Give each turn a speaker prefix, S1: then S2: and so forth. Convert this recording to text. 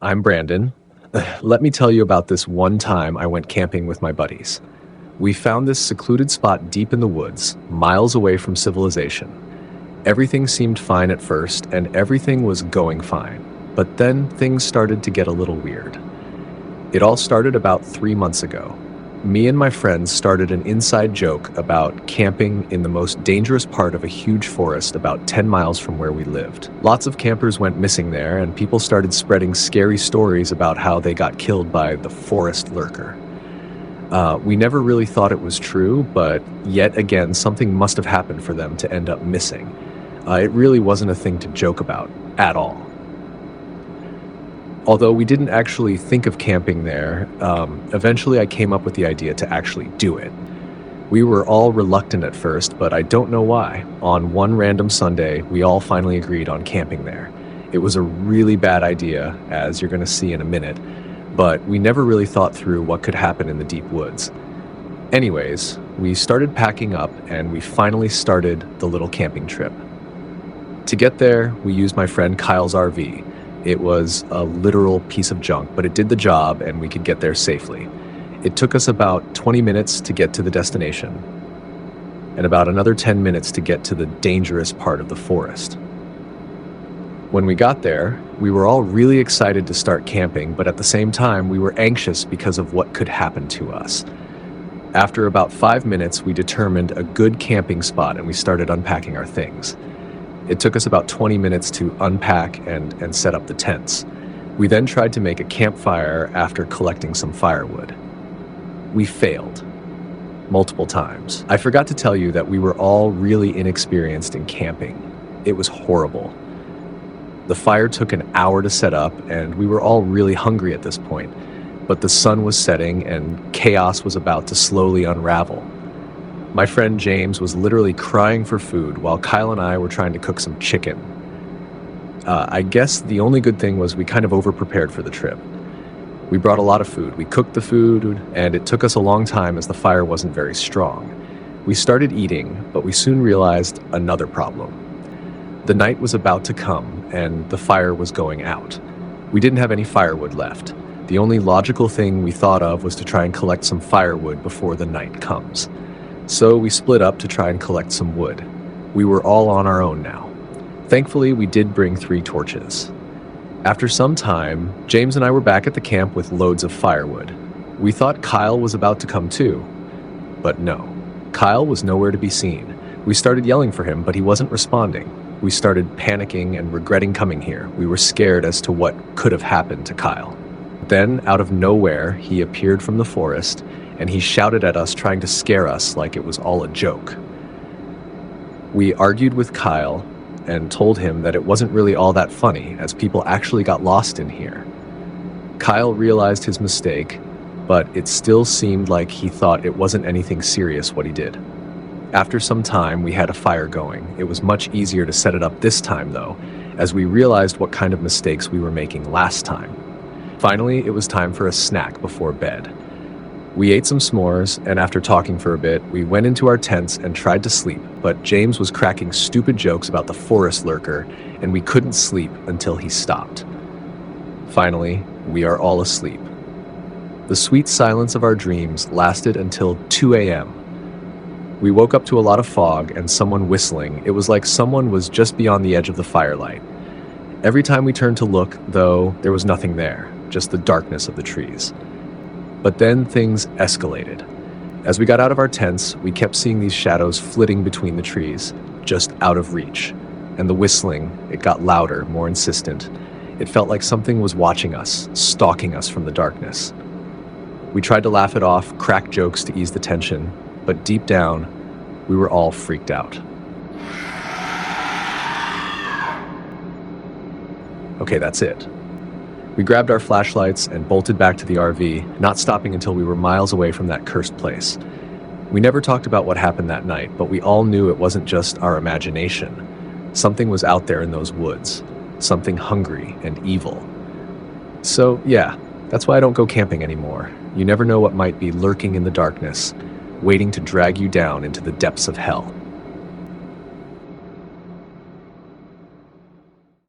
S1: I'm Brandon. Let me tell you about this one time I went camping with my buddies. We found this secluded spot deep in the woods, miles away from civilization. Everything seemed fine at first, and everything was going fine. But then things started to get a little weird. It all started about 3 months ago. Me and my friends started an inside joke about camping in the most dangerous part of a huge forest about 10 miles from where we lived. Lots of campers went missing there, and people started spreading scary stories about how they got killed by the forest lurker. We never really thought it was true, but yet again, something must have happened for them to end up missing. It really wasn't a thing to joke about at all. Although we didn't actually think of camping there, eventually I came up with the idea to actually do it. We were all reluctant at first, but I don't know why. On one random Sunday, we all finally agreed on camping there. It was a really bad idea, as you're going to see in a minute, but we never really thought through what could happen in the deep woods. Anyways, we started packing up and we finally started the little camping trip. To get there, we used my friend Kyle's RV. It was a literal piece of junk, but it did the job and we could get there safely. It took us about 20 minutes to get to the destination, and about another 10 minutes to get to the dangerous part of the forest. When we got there, we were all really excited to start camping, but at the same time, we were anxious because of what could happen to us. After about 5 minutes, we determined a good camping spot and we started unpacking our things. It took us about 20 minutes to unpack and set up the tents. We then tried to make a campfire after collecting some firewood. We failed multiple times. I forgot to tell you that we were all really inexperienced in camping. It was horrible. The fire took an hour to set up, and we were all really hungry at this point, but the sun was setting and chaos was about to slowly unravel. My friend James was literally crying for food while Kyle and I were trying to cook some chicken. I guess the only good thing was we kind of over-prepared for the trip. We brought a lot of food. We cooked the food, and it took us a long time as the fire wasn't very strong. We started eating, but we soon realized another problem. The night was about to come, and the fire was going out. We didn't have any firewood left. The only logical thing we thought of was to try and collect some firewood before the night comes. So we split up to try and collect some wood. We were all on our own now. Thankfully, we did bring 3 torches. After some time, James and I were back at the camp with loads of firewood. We thought Kyle was about to come too, but no. Kyle was nowhere to be seen. We started yelling for him, but he wasn't responding. We started panicking and regretting coming here. We were scared as to what could have happened to Kyle. Then, out of nowhere, he appeared from the forest, and he shouted at us, trying to scare us like it was all a joke. We argued with Kyle and told him that it wasn't really all that funny, as people actually got lost in here. Kyle realized his mistake, but it still seemed like he thought it wasn't anything serious what he did. After some time, we had a fire going. It was much easier to set it up this time, though, as we realized what kind of mistakes we were making last time. Finally, it was time for a snack before bed. We ate some s'mores, and after talking for a bit, we went into our tents and tried to sleep, but James was cracking stupid jokes about the forest lurker, and we couldn't sleep until he stopped. Finally, we are all asleep. The sweet silence of our dreams lasted until 2 a.m. We woke up to a lot of fog and someone whistling. It was like someone was just beyond the edge of the firelight. Every time we turned to look, though, there was nothing there, just the darkness of the trees. But then things escalated. As we got out of our tents, we kept seeing these shadows flitting between the trees, just out of reach. And the whistling, it got louder, more insistent. It felt like something was watching us, stalking us from the darkness. We tried to laugh it off, crack jokes to ease the tension, but deep down, we were all freaked out. Okay, that's it. We grabbed our flashlights and bolted back to the RV, not stopping until we were miles away from that cursed place. We never talked about what happened that night, but we all knew it wasn't just our imagination. Something was out there in those woods, something hungry and evil. So yeah, that's why I don't go camping anymore. You never know what might be lurking in the darkness, waiting to drag you down into the depths of hell.